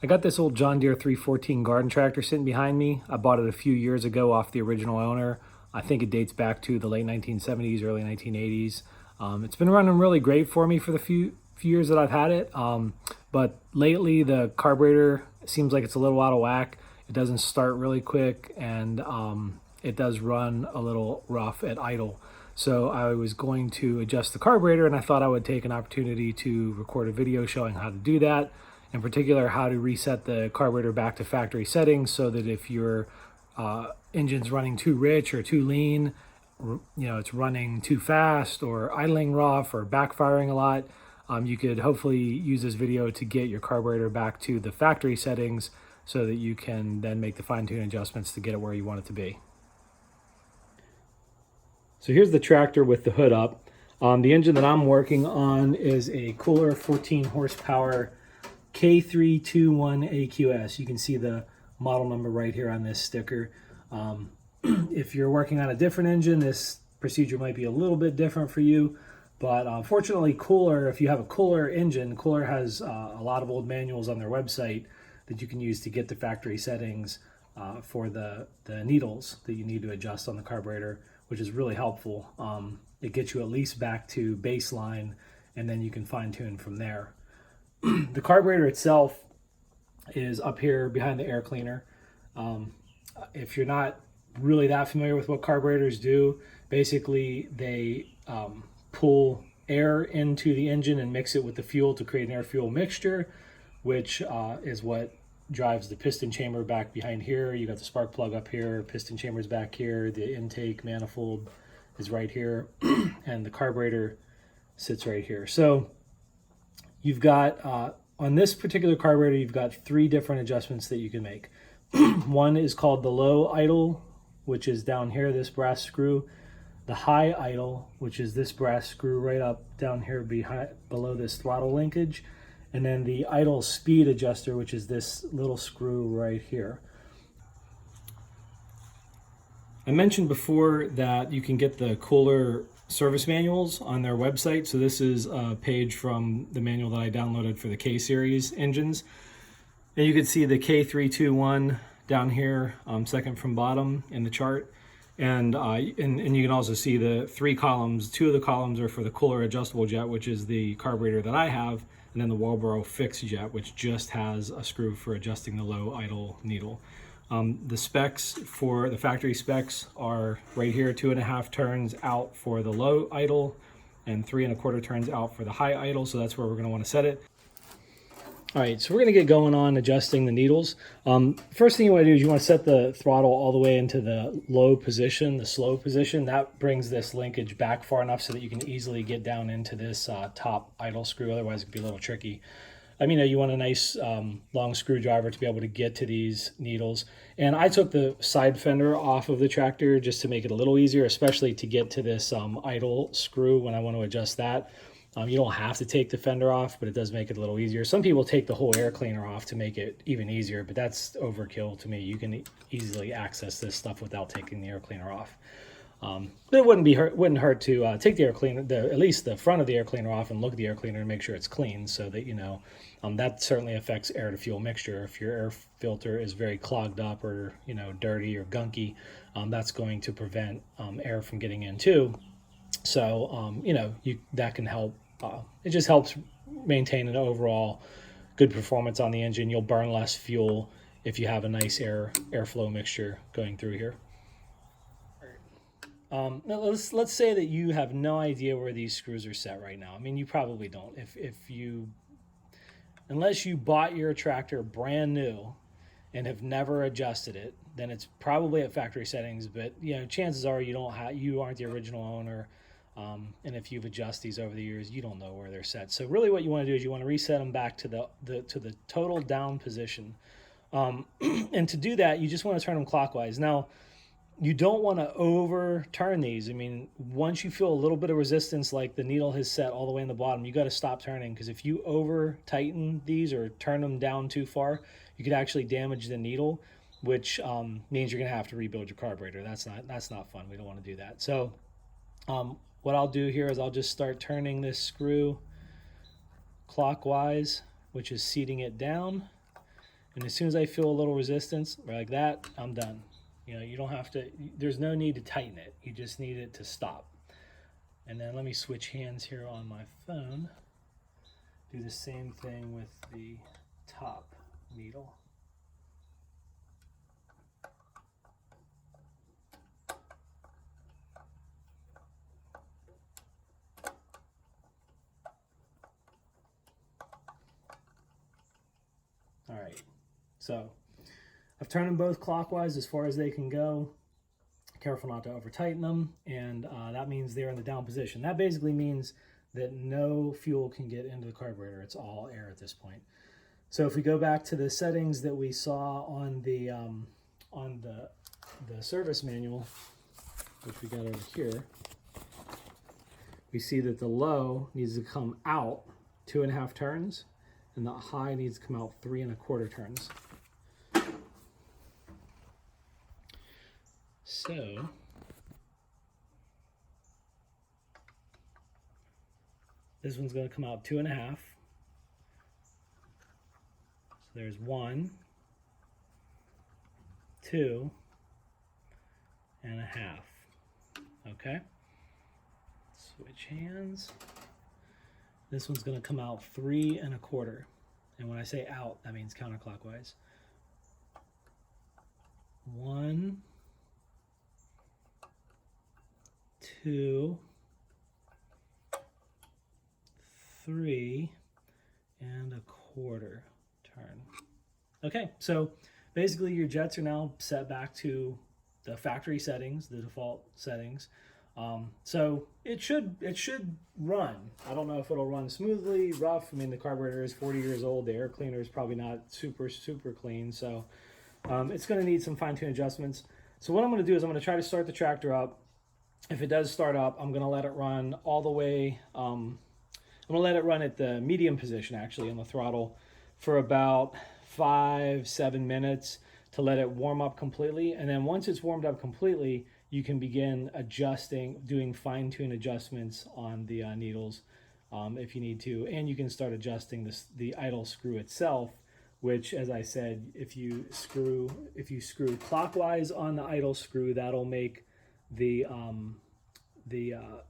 I got this old John Deere 314 garden tractor sitting behind me. I bought it a few years ago off the original owner. I think it dates back to the late 1970s, early 1980s. It's been running really great for me for the few years that I've had it. But lately the carburetor seems like it's a little out of whack. It doesn't start really quick, and it does run a little rough at idle. So I was going to adjust the carburetor, and I thought I would take an opportunity to record a video showing how to do that. In particular, how to reset the carburetor back to factory settings so that if your engine's running too rich or too lean, it's running too fast or idling rough or backfiring a lot, you could hopefully use this video to get your carburetor back to the factory settings so that you can then make the fine-tune adjustments to get it where you want it to be. So here's the tractor with the hood up. The engine that I'm working on is a Kohler 14 horsepower K321 AQS. You can see the model number right here on this sticker. If you're working on a different engine, this procedure might be a little bit different for you. But fortunately, Kohler, if you have a Kohler engine, Kohler has a lot of old manuals on their website that you can use to get the factory settings for the needles that you need to adjust on the carburetor, which is really helpful. It gets you at least back to baseline, and then you can fine tune from there. The carburetor itself is up here behind the air cleaner. If you're not really that familiar with what carburetors do, basically they pull air into the engine and mix it with the fuel to create an air-fuel mixture, which is what drives the piston chamber back behind here. You got the spark plug up here, piston chamber's back here, the intake manifold is right here, and the carburetor sits right here. So you've got, on this particular carburetor, you've got three different adjustments that you can make. One is called the low idle, which is down here, this brass screw. The high idle, which is this brass screw right up down here below this throttle linkage. And then the idle speed adjuster, which is this little screw right here. I mentioned before that you can get the Kohler service manuals on their website. So this is a page from the manual that I downloaded for the K series engines. And you can see the K321 down here, second from bottom in the chart. And you can also see the three columns. Two of the columns are for the Kohler adjustable jet, which is the carburetor that I have, and then the Walbro fixed jet, which just has a screw for adjusting the low idle needle. The specs for the factory specs are right here, 2.5 turns out for the low idle and 3.25 turns out for the high idle. So that's where we're going to want to set it. All right, so we're going to get going on adjusting the needles. First thing you want to do is you want to set the throttle all the way into the low position, the slow position. That brings this linkage back far enough so that you can easily get down into this top idle screw. Otherwise, it could be a little tricky. You want a nice long screwdriver to be able to get to these needles. And I took the side fender off of the tractor just to make it a little easier, especially to get to this idle screw when I want to adjust that. You don't have to take the fender off, but it does make it a little easier. Some people take the whole air cleaner off to make it even easier, but that's overkill to me. You can easily access this stuff without taking the air cleaner off. But it wouldn't hurt to take the air cleaner, at least the front of the air cleaner off, and look at the air cleaner and make sure it's clean, so that that certainly affects air to fuel mixture. If your air filter is very clogged up or dirty or gunky, that's going to prevent air from getting in too. So that can help. It just helps maintain an overall good performance on the engine. You'll burn less fuel if you have a nice airflow mixture going through here. Now let's say that you have no idea where these screws are set right now. You probably don't. Unless you bought your tractor brand new and have never adjusted it, then it's probably at factory settings. But chances are you aren't the original owner. And if you've adjusted these over the years, you don't know where they're set. So really what you want to do is you want to reset them back to the total down position. And to do that, you just want to turn them clockwise. Now, you don't want to overturn these. Once you feel a little bit of resistance, like the needle has set all the way in the bottom, you got to stop turning, because if you over tighten these or turn them down too far, you could actually damage the needle, which means you're going to have to rebuild your carburetor. That's not fun. We don't want to do that. So what I'll do here is I'll just start turning this screw clockwise, which is seating it down. And as soon as I feel a little resistance or like that, I'm done. You know, you don't have to, there's no need to tighten it. You just need it to stop. And then let me switch hands here on my phone. Do the same thing with the top needle. All right, so I've turned them both clockwise as far as they can go. Careful not to over tighten them, and that means they're in the down position. That basically means that no fuel can get into the carburetor. It's all air at this point. So if we go back to the settings that we saw on the service manual, which we got over here, we see that the low needs to come out 2.5 turns, and the high needs to come out 3 1/4 turns. So this one's going to come out 2.5. So there's 1, 2 1/2. Okay. Switch hands. This one's going to come out 3 1/4. And when I say out, that means counterclockwise. 1, 2, 3 1/4 turn. Okay, so basically your jets are now set back to the factory settings, the default settings. So it should run. I don't know if it'll run smoothly, rough. I mean, the carburetor is 40 years old. The air cleaner is probably not super clean. So it's going to need some fine-tune adjustments. So what I'm going to do is I'm going to try to start the tractor up. If it does start up, I'm going to let it run all the way. I'm going to let it run at the medium position, actually, on the throttle for about 5-7 minutes to let it warm up completely. And then once it's warmed up completely, you can begin adjusting, doing fine-tune adjustments on the needles if you need to. And you can start adjusting the idle screw itself, which, as I said, if you screw clockwise on the idle screw, that'll make the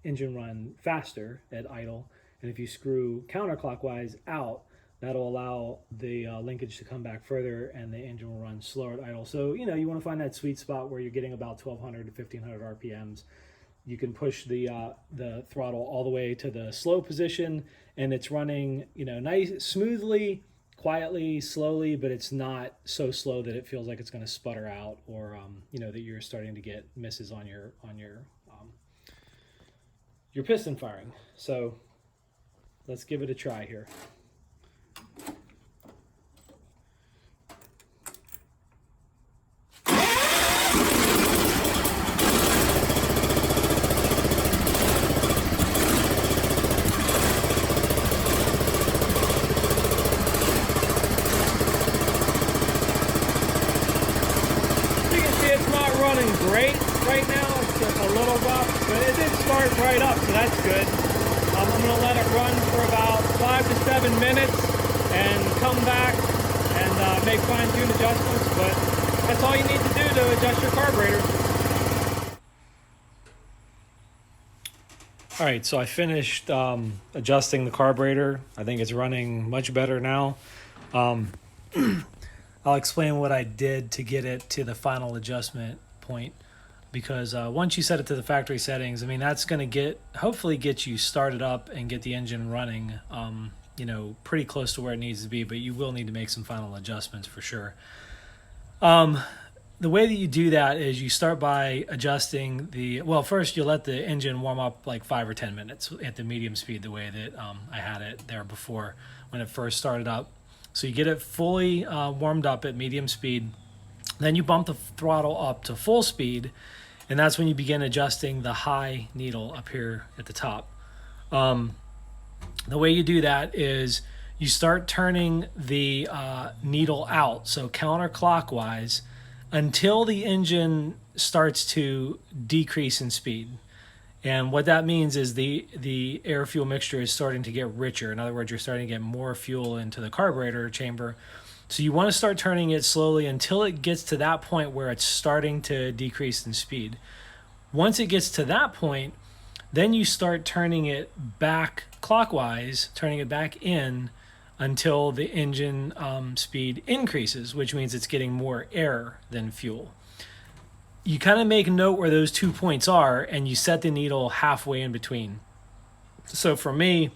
engine run faster at idle. And if you screw counterclockwise out, that'll allow the linkage to come back further and the engine will run slower at idle. So, you know, you want to find that sweet spot where you're getting about 1,200 to 1,500 RPMs. You can push the throttle all the way to the slow position, and it's running, you know, nice, smoothly, quietly, slowly, but it's not so slow that it feels like it's going to sputter out, or you know, that you're starting to get misses on your piston firing. So let's give it a try here. Great right now, it's just a little rough, but it did start right up, so that's good. I'm going to let it run for about 5 to 7 minutes and come back and make fine-tune adjustments, but that's all you need to do to adjust your carburetor. All right, so I finished adjusting the carburetor. I think it's running much better now. I'll explain what I did to get it to the final adjustment point, because once you set it to the factory settings, I mean, that's going to hopefully get you started up and get the engine running, you know, pretty close to where it needs to be, but you will need to make some final adjustments for sure. The way that you do that is you start by adjusting well, first you let the engine warm up like 5 or 10 minutes at the medium speed, the way that I had it there before when it first started up. So you get it fully warmed up at medium speed. Then you bump the throttle up to full speed, and that's when you begin adjusting the high needle up here at the top. The way you do that is you start turning the needle out, so counterclockwise, until the engine starts to decrease in speed. And what that means is the air-fuel mixture is starting to get richer. In other words, you're starting to get more fuel into the carburetor chamber. So you want to start turning it slowly until it gets to that point where it's starting to decrease in speed. Once it gets to that point, then you start turning it back clockwise, turning it back in until the engine speed increases, which means it's getting more air than fuel. You kind of make a note where those 2 points are, and you set the needle halfway in between. So for me,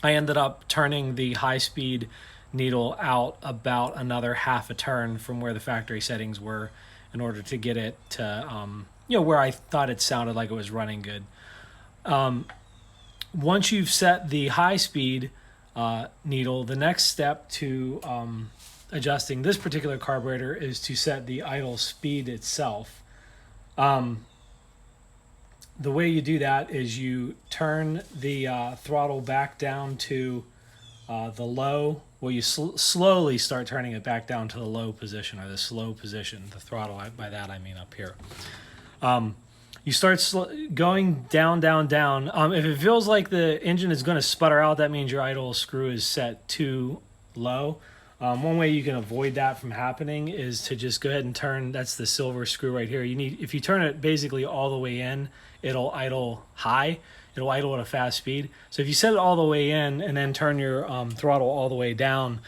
I ended up turning the high-speed needle out about another half a turn from where the factory settings were in order to get it to where I thought it sounded like it was running good. Once you've set the high-speed needle, the next step to adjusting this particular carburetor is to set the idle speed itself. The way you do that is you turn the throttle back down to the low. Well, you slowly start turning it back down to the low position, or the slow position. The throttle, by that I mean up here. You start going down, down, down. If it feels like the engine is going to sputter out, that means your idle screw is set too low. One way you can avoid that from happening is to just go ahead and turn, that's the silver screw right here. If you turn it basically all the way in, it'll idle high. It'll idle at a fast speed. So if you set it all the way in and then turn your throttle all the way down,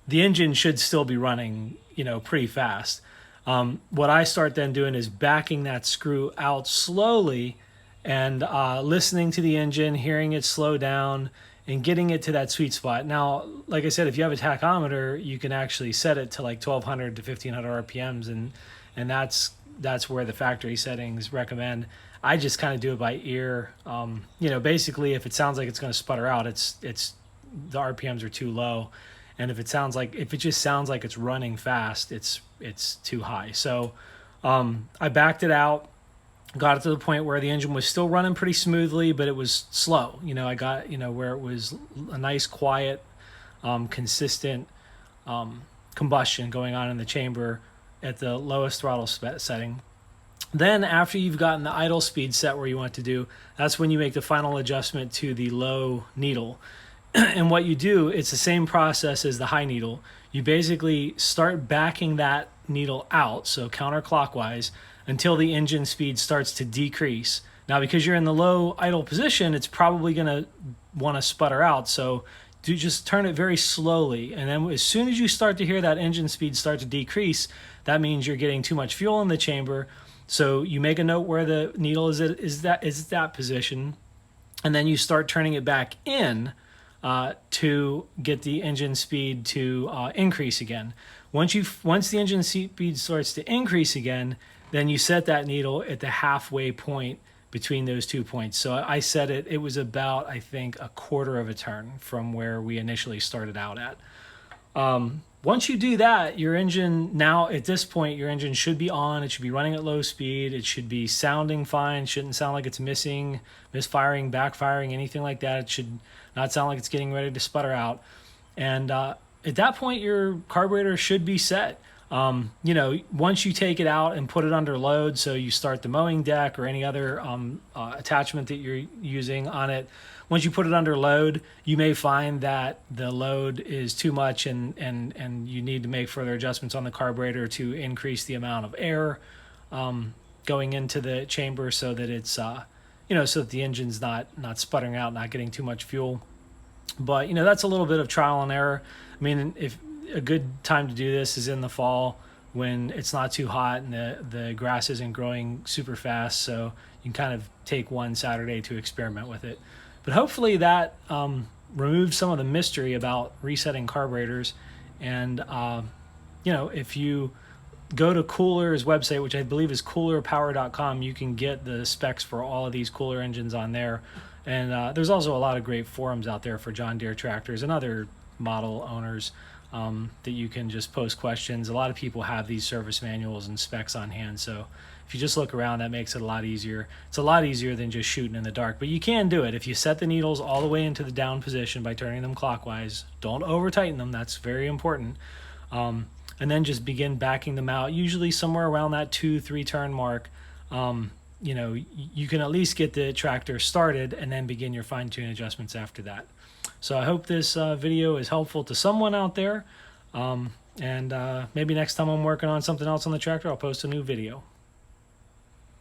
the engine should still be running, pretty fast. What I start then doing is backing that screw out slowly and listening to the engine, hearing it slow down, and getting it to that sweet spot. Now, like I said, if you have a tachometer, you can actually set it to like 1200 to 1500 RPMs, and that's where the factory settings recommend. I just kind of do it by ear. Basically, if it sounds like it's going to sputter out, it's the RPMs are too low, and if it just sounds like it's running fast, it's too high. So I backed it out. Got it to the point where the engine was still running pretty smoothly, but it was slow. I got, where it was a nice, quiet, consistent combustion going on in the chamber at the lowest throttle setting. Then after you've gotten the idle speed set where you want to do, that's when you make the final adjustment to the low needle. And what you do, it's the same process as the high needle. You basically start backing that needle out, so counterclockwise, until the engine speed starts to decrease. Now, because you're in the low idle position, it's probably going to want to sputter out. So just turn it very slowly. And then as soon as you start to hear that engine speed start to decrease, that means you're getting too much fuel in the chamber. So you make a note where the needle is that position. And then you start turning it back in to get the engine speed to increase again. Once the engine speed starts to increase again, then you set that needle at the halfway point between those 2 points. So I set it was about, I think, a quarter of a turn from where we initially started out at. Once you do that, your engine, now at this point, your engine should be on. It should be running at low speed. It should be sounding fine. It shouldn't sound like it's misfiring, backfiring, anything like that. It should not sound like it's getting ready to sputter out. And at that point, your carburetor should be set. Once you take it out and put it under load, so you start the mowing deck or any other attachment that you're using on it, once you put it under load, you may find that the load is too much and you need to make further adjustments on the carburetor to increase the amount of air going into the chamber so that it's, so that the engine's not sputtering out, not getting too much fuel. But, that's a little bit of trial and error. I mean, if a good time to do this is in the fall when it's not too hot and the grass isn't growing super fast, so you can kind of take one Saturday to experiment with it. But hopefully that removes some of the mystery about resetting carburetors. And if you go to Kohler's website, which I believe is KohlerPower.com, you can get the specs for all of these Kohler engines on there. And there's also a lot of great forums out there for John Deere tractors and other model owners that you can just post questions. A lot of people have these service manuals and specs on hand, so if you just look around, that makes it a lot easier. It's a lot easier than just shooting in the dark, but you can do it. If you set the needles all the way into the down position by turning them clockwise, don't over tighten them, that's very important, and then just begin backing them out, usually somewhere around that 2-3 turn mark. You can at least get the tractor started and then begin your fine-tune adjustments after that. So I hope this video is helpful to someone out there. And maybe next time I'm working on something else on the tractor, I'll post a new video.